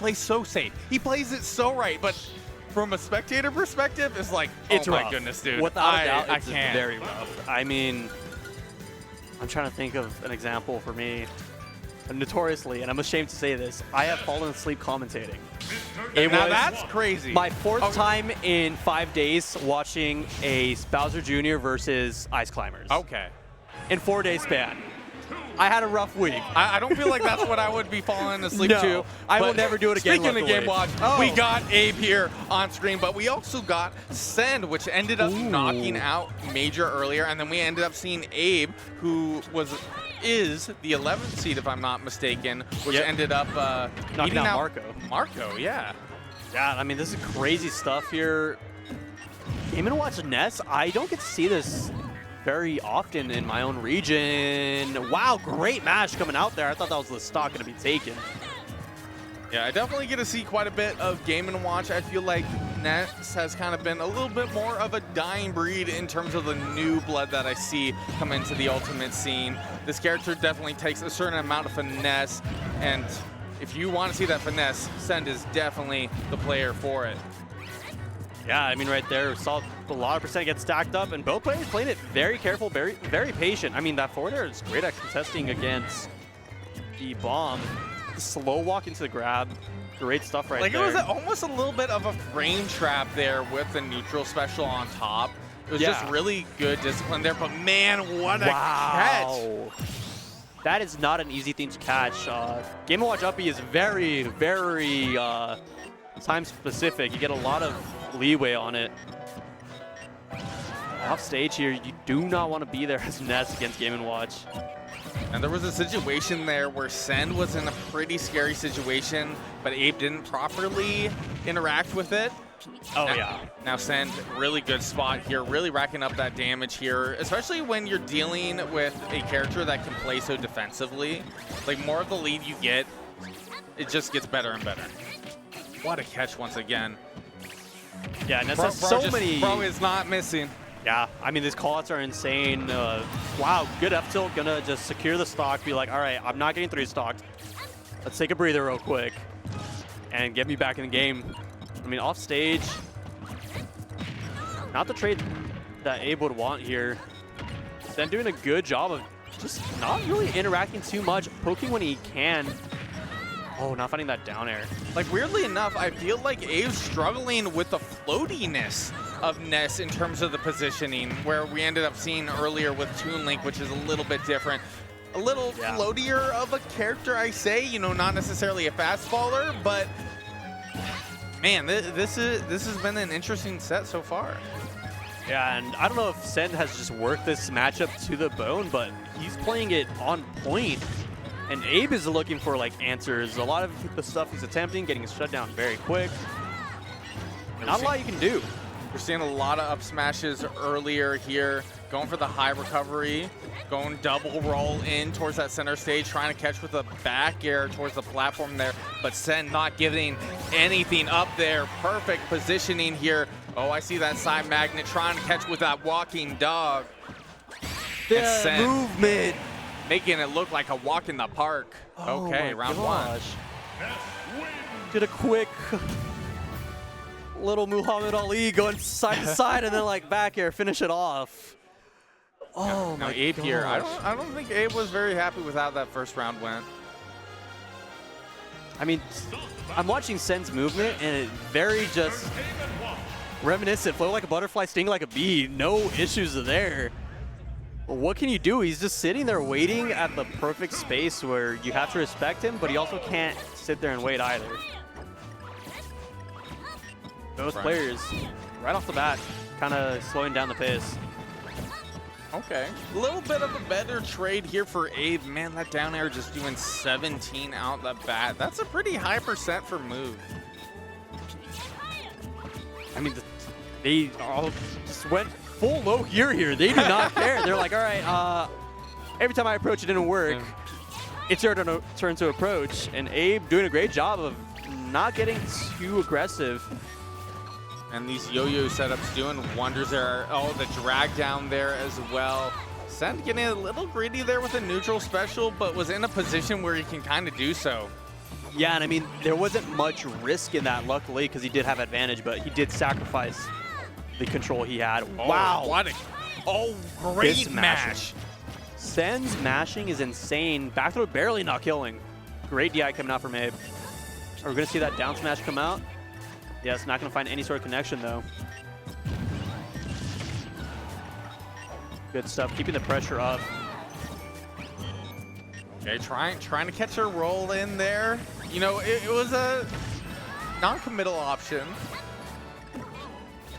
plays so safe. He plays it so right, but from a spectator perspective, it's like, It's oh my rough. goodness, dude. Without a doubt, I it's can't. very rough. I mean, I'm trying to think of an example for me. Notoriously, and I'm ashamed to say this, I have fallen asleep commentating. It Now was that's crazy. my fourth time in 5 days watching a Bowser Jr. versus Ice Climbers. Okay. In 4 days span. I had a rough week. I don't feel like that's what I would be falling asleep No, to. I will but never do it again, Speaking of luckily. Game Watch, we got Abe here on screen, but we also got Send, which ended up knocking out Major earlier, and then we ended up seeing Abe, who is the 11th seed, if I'm not mistaken, which ended up knocking beating out Marco. Marco, yeah. Yeah, I mean, this is crazy stuff here. Game & Watch Ness, I don't get to see this very often in my own region. Wow, great match coming out there. I thought that was the stock going to be taken. Yeah, I definitely get to see quite a bit of Game & Watch. I feel like Ness has kind of been a little bit more of a dying breed in terms of the new blood that I see come into the Ultimate scene. This character definitely takes a certain amount of finesse, and if you want to see that finesse, Send is definitely the player for it. Yeah, I mean, right there, saw a lot of percent get stacked up, and both players playing it very careful, very patient. I mean, that forward air is great at contesting against the bomb. Slow walk into the grab. Great stuff right there. Like, it was almost a little bit of a frame trap there with the neutral special on top. It was just really good discipline there, but man, what a catch. That is not an easy thing to catch. Game & Watch uppy is very time specific. You get a lot of leeway on it. Off stage here, you do not want to be there as Ness against Game & Watch. And there was a situation there where Send was in a pretty scary situation, but Abe didn't properly interact with it. Now Send, really good spot here, really racking up that damage here, especially when you're dealing with a character that can play so defensively. Like, more of the lead you get, it just gets better and better. What a catch once again. Yeah, Ness has so many. Bro is not missing. Yeah, I mean, these callouts are insane. Wow, good F tilt, gonna just secure the stock, be like, all right, I'm not getting 3-stocked. Let's take a breather real quick and get me back in the game. I mean, off stage, not the trade that Abe would want here. Then doing a good job of just not really interacting too much, poking when he can. Oh, not finding that down air. Like, weirdly enough, I feel like Abe's struggling with the floatiness of Ness in terms of the positioning, where we ended up seeing earlier with Toon Link, which is a little bit different. A little floatier of a character, I say, you know, not necessarily a fast faller, but man, this has been an interesting set so far. Yeah, and I don't know if Send has just worked this matchup to the bone, but he's playing it on point. And Abe is looking for, like, answers. A lot of the stuff he's attempting, getting shut down very quick. Not a lot you can do. We're seeing a lot of up smashes earlier here, going for the high recovery, going double roll in towards that center stage, trying to catch with a back air towards the platform there, but Send not giving anything up there. Perfect positioning here. Oh, I see that side magnet trying to catch with that walking dog. The movement. Making it look like a walk in the park. Oh, okay, round one. Did a quick little Muhammad Ali going side to side and then like back air, finish it off. Oh no, my Abe gosh. here. I don't think Abe was very happy with how that first round went. I mean, I'm watching Send's movement and it very just reminiscent. Flow like a butterfly, sting like a bee. No issues there. What can you do? He's just sitting there waiting at the perfect space where you have to respect him, but he also can't sit there and wait either. Those players, right off the bat, kind of slowing down the pace. Okay. A little bit of a better trade here for Abe. Man, that down air just doing 17 out the bat. That's a pretty high percent for move. I mean, they all just went full low here. They do not care. They're like, all right, every time I approach, it didn't work. It's your turn to approach. And Abe doing a great job of not getting too aggressive. And these yo-yo setups doing wonders there. Oh, the drag down there as well. Send getting a little greedy there with a neutral special, but was in a position where he can kind of do so. Yeah, and I mean, there wasn't much risk in that, luckily, because he did have advantage, but he did sacrifice the control he had. Oh, Wow. What great This mash. Sen's mashing is insane. Back throw barely not killing. Great DI coming out from Abe. Are we going to see that down smash come out? Yeah, it's not going to find any sort of connection, though. Good stuff, keeping the pressure up. Okay, trying to catch a roll in there. You know, it was a non-committal option.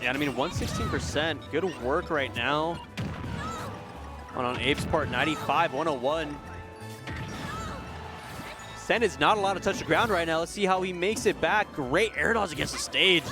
Yeah, I mean, 116%. Good work right now. On Abe's part, 95, 101. Sen is not allowed to touch the ground right now. Let's see how he makes it back. Great air dodge against the stage.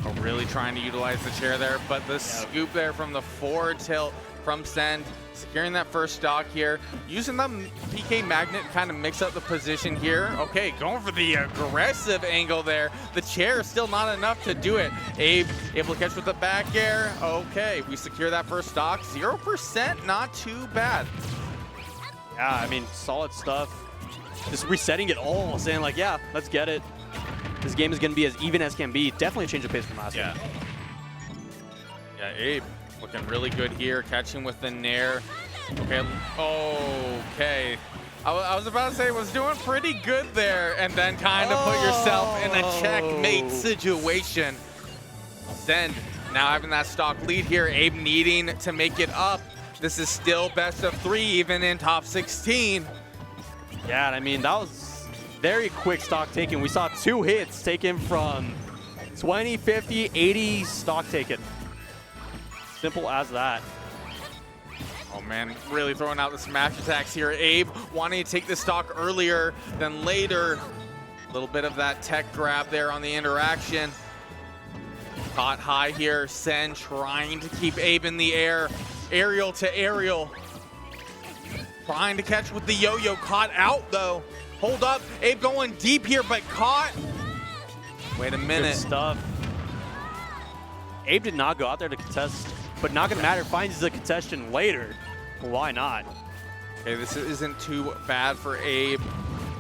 Oh, really trying to utilize the chair there, but the scoop there from the forward tilt from Sen, securing that first stock here, using the PK magnet to kind of mix up the position here. Okay, going for the aggressive angle there. The chair is still not enough to do it. Abe able to catch with the back air. Okay, we secure that first stock. 0%, not too bad. Yeah, I mean, solid stuff. Just resetting it all, saying like, yeah, let's get it. This game is going to be as even as can be. Definitely change the pace from last game. Yeah, Abe looking really good here, catching with the nair. Okay, okay. I was about to say was doing pretty good there, and then kind of put yourself in a checkmate situation. Sen now having that stock lead here. Abe needing to make it up. This is still best of 3, even in top 16. Yeah, and I mean, that was very quick stock taken. We saw 2 hits taken from 20, 50, 80 stock taken. Simple as that. Oh man, really throwing out the smash attacks here. Abe wanting to take the stock earlier than later. A little bit of that tech grab there on the interaction. Caught high here. Sen trying to keep Abe in the air. Aerial to aerial. Trying to catch with the yo-yo. Caught out though. Hold up. Abe going deep here, but caught. Wait a minute. Good stuff. Abe did not go out there to contest, but not going to matter. Finds the contestant later. Why not? Okay, this isn't too bad for Abe.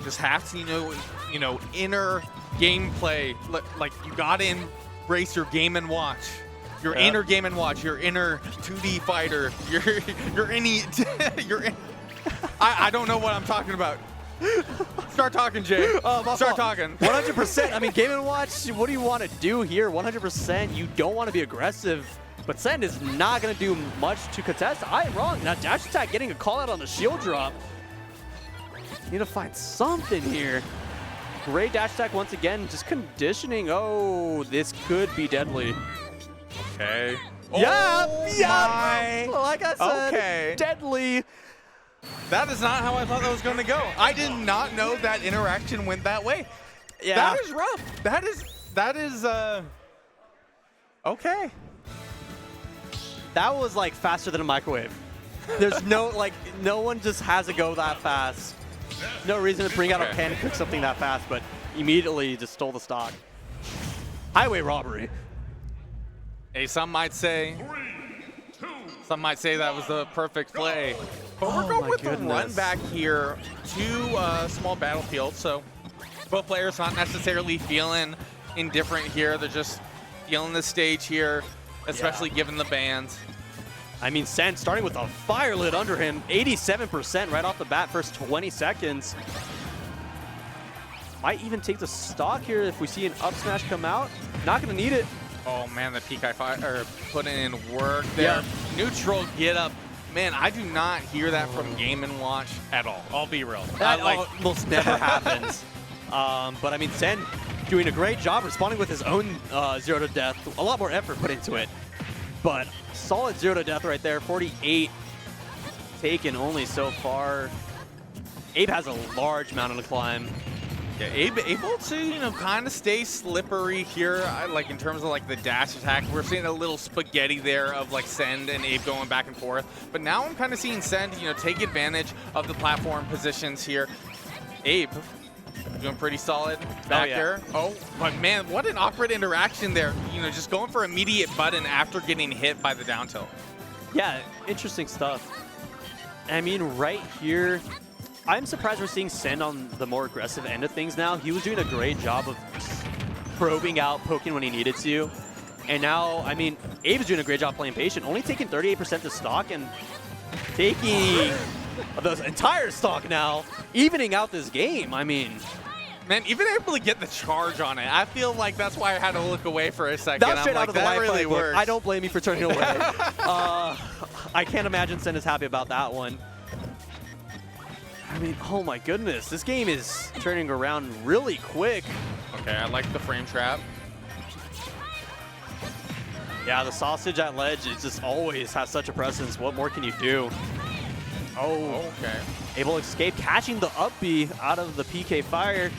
Just have to, you know, inner gameplay. Like you got to embrace your game and watch. Your inner game and watch. Your inner 2D fighter. Your any. I don't know what I'm talking about. Start talking, Jay. Start talking. 100%. I mean, Game & Watch, what do you want to do here? 100%. You don't want to be aggressive, but Sen is not going to do much to contest. I am wrong. Now, dash attack getting a call out on the shield drop. Need to find something here. Great dash attack once again. Just conditioning. Oh, this could be deadly. Okay. Yeah. Like I said, deadly. That is not how I thought that was going to go. I did not know that interaction went that way. Yeah. That is rough. That is okay. That was like faster than a microwave. There's no one just has to go that fast. No reason to bring out a pan and cook something that fast, but immediately just stole the stock. Highway robbery. Hey, some might say that was the perfect play. But we're going with the run back here to small battlefield, so both players not necessarily feeling indifferent here. They're just feeling the stage here, especially given the bans. I mean, Sen starting with a fire lit under him, 87% right off the bat, first 20 seconds. Might even take the stock here if we see an up smash come out. Not going to need it. Oh man, the PK fire putting in work there. Yeah. Neutral get up. Man, I do not hear that from Game & Watch at all. I'll be real. That almost never happens. But I mean, Sen doing a great job responding with his own 0 to death. A lot more effort put into it. But solid 0 to death right there. 48 taken only so far. Abe has a large mountain to climb. Yeah, Abe able to, kind of stay slippery here, like in terms of like the dash attack. We're seeing a little spaghetti there of like Send and Abe going back and forth. But now I'm kind of seeing Send, take advantage of the platform positions here. Abe doing pretty solid back there. Oh, but man, what an awkward interaction there. Just going for immediate button after getting hit by the down tilt. Yeah, interesting stuff. I mean, right here, I'm surprised we're seeing Sen on the more aggressive end of things now. He was doing a great job of probing out, poking when he needed to. And now, I mean, Abe's doing a great job playing patient, only taking 38% to stock and taking the entire stock now, evening out this game. I mean, man, even able to get the charge on it. I feel like that's why I had to look away for a second. That was straight out of the that life really playbook. works. I don't blame you for turning away. I can't imagine Sen is happy about that one. I mean, oh my goodness, this game is turning around really quick. Okay, I like the frame trap. Yeah, the sausage at ledge, it just always has such a presence. What more can you do? Oh, okay. Able to escape, catching the up B out of the PK fire.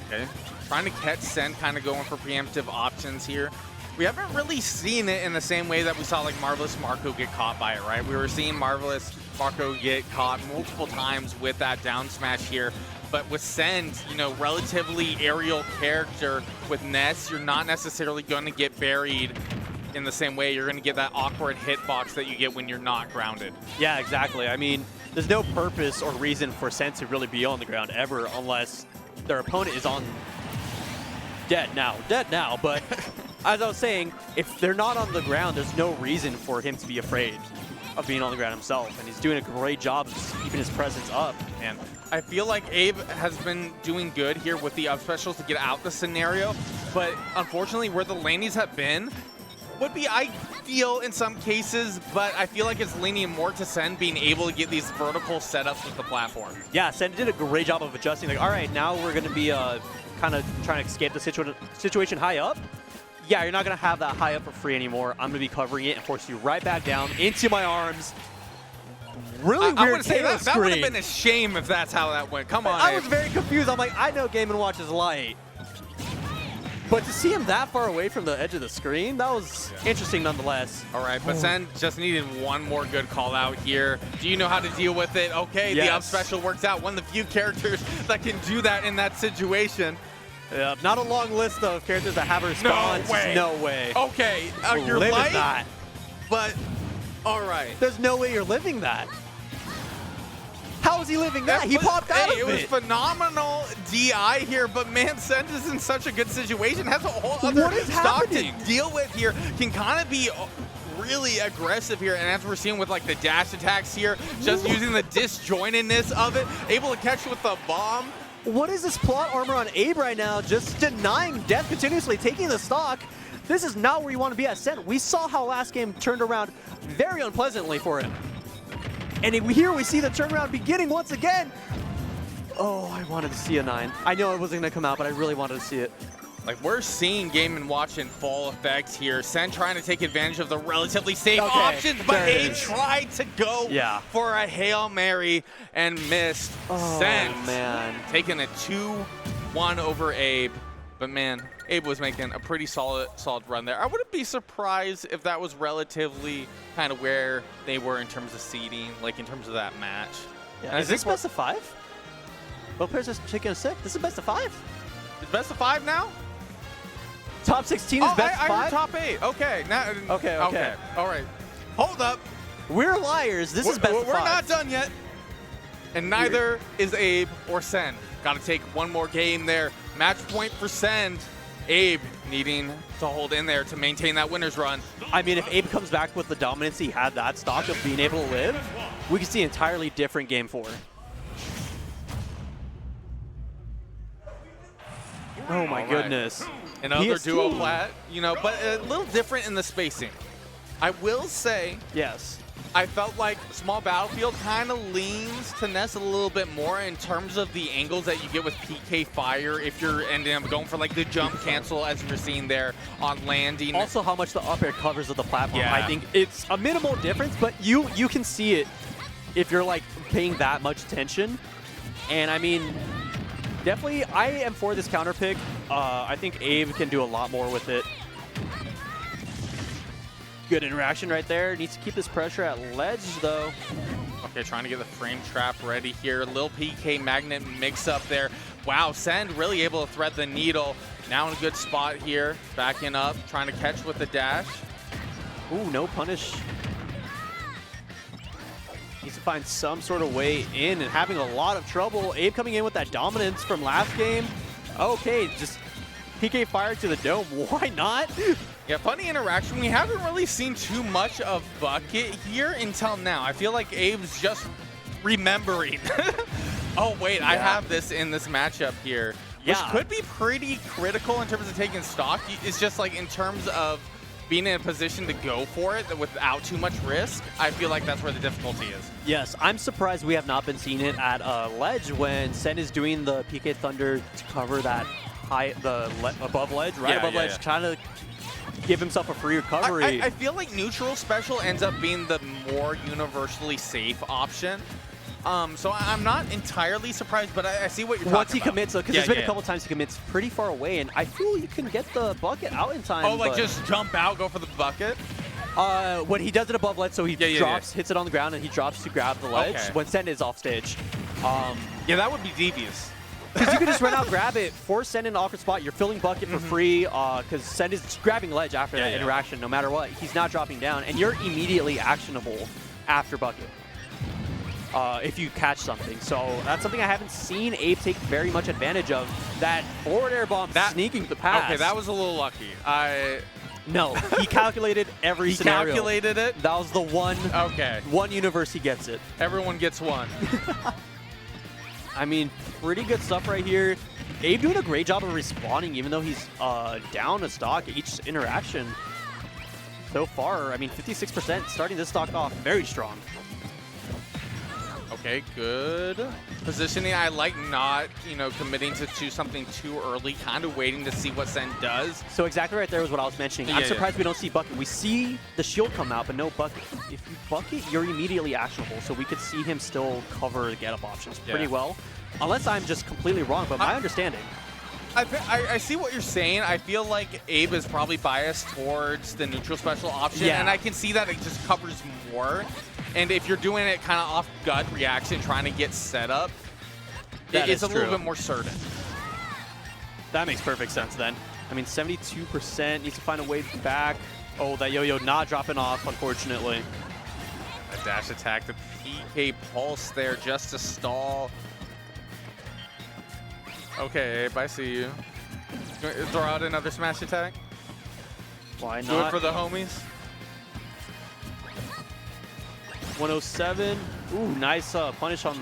Okay, trying to catch Sen, kind of going for preemptive options here. We haven't really seen it in the same way that we saw like Marvelous Marco get caught by it, right? We were seeing Marvelous Marco get caught multiple times with that down smash here. But with Sen, you know, relatively aerial character with Ness, you're not necessarily going to get buried in the same way. You're going to get that awkward hitbox that you get when you're not grounded. Yeah, exactly. I mean, there's no purpose or reason for Sen to really be on the ground ever unless their opponent is on dead now. But as I was saying, if they're not on the ground, there's no reason for him to be afraid of being on the ground himself. And he's doing a great job of just keeping his presence up. And I feel like Abe has been doing good here with the up specials to get out the scenario. But unfortunately, where the laneys have been would be ideal in some cases, but I feel like it's leaning more to Sen being able to get these vertical setups with the platform. Yeah, Sen did a great job of adjusting. Like, all right, now we're going to be kind of trying to escape the situation high up. Yeah, you're not going to have that high up for free anymore. I'm going to be covering it and force you right back down into my arms. Really weird. I would say KO that would have been a shame if that's how that went. Come on, I Abe. was very confused. I'm like, I know Game & Watch is light. But to see him that far away from the edge of the screen, that was interesting nonetheless. All right, but Sen just needed one more good call out here. Do you know how to deal with it? Okay, the up special works out. One of the few characters that can do that in that situation. Yeah, not a long list of characters that have a response. No way. No way. Okay, you're living light, that. but all right. There's no way you're living that. How is he living that? He popped out of it. It was phenomenal DI here, but man, Sen is in such a good situation. Has a whole other stock to deal with here. Can kind of be really aggressive here, and as we're seeing with like the dash attacks here, just using the disjointedness of it, able to catch with the bomb. What is this plot armor on Abe right now? Just denying death continuously, taking the stock. This is not where you want to be at Sen. We saw how last game turned around very unpleasantly for him. And here we see the turnaround beginning once again. Oh, I wanted to see a 9. I know it wasn't going to come out, but I really wanted to see it. Like, we're seeing Game & Watch in full effect here. Sen trying to take advantage of the relatively safe options, but Abe tried to go for a Hail Mary and missed. Oh, Sen man. taking a 2-1 over Abe. But man, Abe was making a pretty solid run there. I wouldn't be surprised if that was relatively kind of where they were in terms of seeding, like in terms of that match. Yeah. Is this best of 5? Both players are taking a 6. This is best of 5? It's best of 5 now? Top 16 is best of 5? I heard top 8. Okay. Now, okay. All right. Hold up. We're liars. This is best of 5. We're not done yet. And neither is Abe or Sen. Got to take one more game there. Match point for Sen. Abe needing to hold in there to maintain that winner's run. I mean, if Abe comes back with the dominance he had that stock of being able to live, we could see an entirely different game 4. Oh my goodness. Another duo plat, you know, but a little different in the spacing. I will say, yes, I felt like Small Battlefield kind of leans to Ness a little bit more in terms of the angles that you get with PK Fire if you're ending up going for like the jump cancel as you're seeing there on landing. Also how much the up air covers of the platform. I think it's a minimal difference, but you can see it if you're like paying that much attention. And I mean, definitely I am for this counter pick. I think Abe can do a lot more with it. Good interaction right there. Needs to keep this pressure at ledge, though. Okay, trying to get the frame trap ready here. Lil PK Magnet mix up there. Wow, Sen really able to thread the needle. Now in a good spot here. Backing up, trying to catch with the dash. Ooh, no punish. Needs to find some sort of way in and having a lot of trouble. Abe coming in with that dominance from last game. Okay, just PK fire to the dome. Why not? Yeah, funny interaction. We haven't really seen too much of Bucket here until now. I feel like Abe's just remembering. Oh, wait, I have this in this matchup here. Which could be pretty critical in terms of taking stock. It's just like in terms of being in a position to go for it without too much risk, I feel like that's where the difficulty is. Yes, I'm surprised we have not been seeing it at ledge when Sen is doing the PK Thunder to cover that above ledge, above ledge, trying to give himself a free recovery. I feel like neutral special ends up being the more universally safe option. So I'm not entirely surprised, but I see what you're talking about. Once he commits, because there's been a couple times he commits pretty far away, and I feel you can get the bucket out in time. Oh, like just jump out, go for the bucket? When he does it above ledge, so he drops, hits it on the ground, and he drops to grab the ledge when Sen is off stage. Yeah, that would be devious. Because you can just run out, grab it, force Sen in an awkward spot. You're filling bucket for free because Sen is grabbing ledge after that interaction no matter what. He's not dropping down, and you're immediately actionable after bucket. If you catch something. So that's something I haven't seen Abe take very much advantage of. That forward air bomb sneaking the pass. Okay, that was a little lucky. No, he calculated every scenario. He calculated it? That was the one universe he gets it. Everyone gets one. I mean, pretty good stuff right here. Abe doing a great job of responding even though he's down a stock each interaction. So far, I mean, 56% starting this stock off very strong. Okay, good positioning. I like not, committing to something too early, kind of waiting to see what Sen does. So exactly right there was what I was mentioning. I'm surprised we don't see bucket. We see the shield come out, but no bucket. If you bucket, you're immediately actionable. So we could see him still cover the get-up options pretty well. Unless I'm just completely wrong, but my understanding. I see what you're saying. I feel like Abe is probably biased towards the neutral special option, and I can see that it just covers more. And if you're doing it kind of off gut reaction, trying to get set up, it's a little bit more certain. That makes perfect sense then. I mean, 72% needs to find a way back. Oh, that yo-yo not dropping off, unfortunately. A dash attack, the PK pulse there just to stall. Okay, Abe, I see you. Throw out another smash attack? Why not? Do it for the homies. 107. Ooh, nice punish on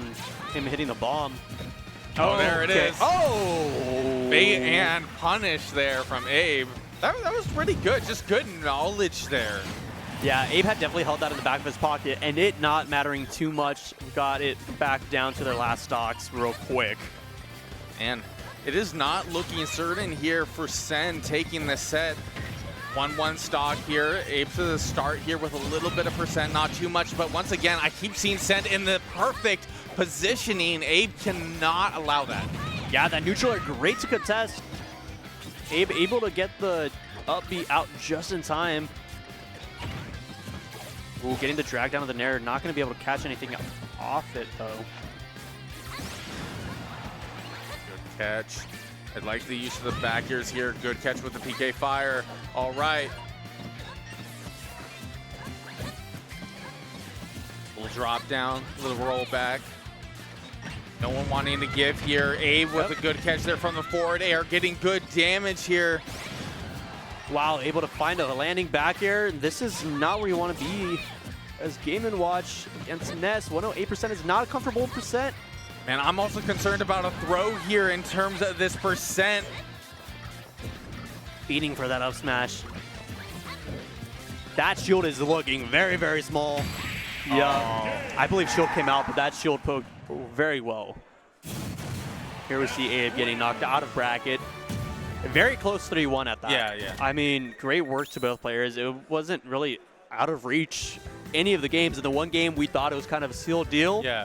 him hitting the bomb. Oh, there it is. Oh! Bait and punish there from Abe. That was pretty good. Just good knowledge there. Yeah, Abe had definitely held that in the back of his pocket, and it not mattering too much, got it back down to their last stocks real quick. And it is not looking certain here for Sen taking this set. 1-1 stock here. Abe to the start here with a little bit of percent, not too much, but once again, I keep seeing Sen in the perfect positioning. Abe cannot allow that. Yeah, that neutral are great to contest. Abe able to get the up B out just in time. Ooh, getting the drag down to the Nair. Not going to be able to catch anything off it, though. Good catch. I like the use of the back airs here. Good catch with the PK fire. All right. Little drop down, little roll back. No one wanting to give here. Abe with a good catch there from the forward air, getting good damage here. Wow, able to find a landing back air. This is not where you want to be. As Game & Watch against Ness, 108% is not a comfortable percent. Man, I'm also concerned about a throw here in terms of this percent. Beating for that up smash. That shield is looking very, very small. Yeah, I believe shield came out, but that shield poked very well. Here we see Abe getting knocked out of bracket. Very close 3-1 at that. Yeah. I mean, great work to both players. It wasn't really out of reach any of the games. In the one game, we thought it was kind of a sealed deal. Yeah.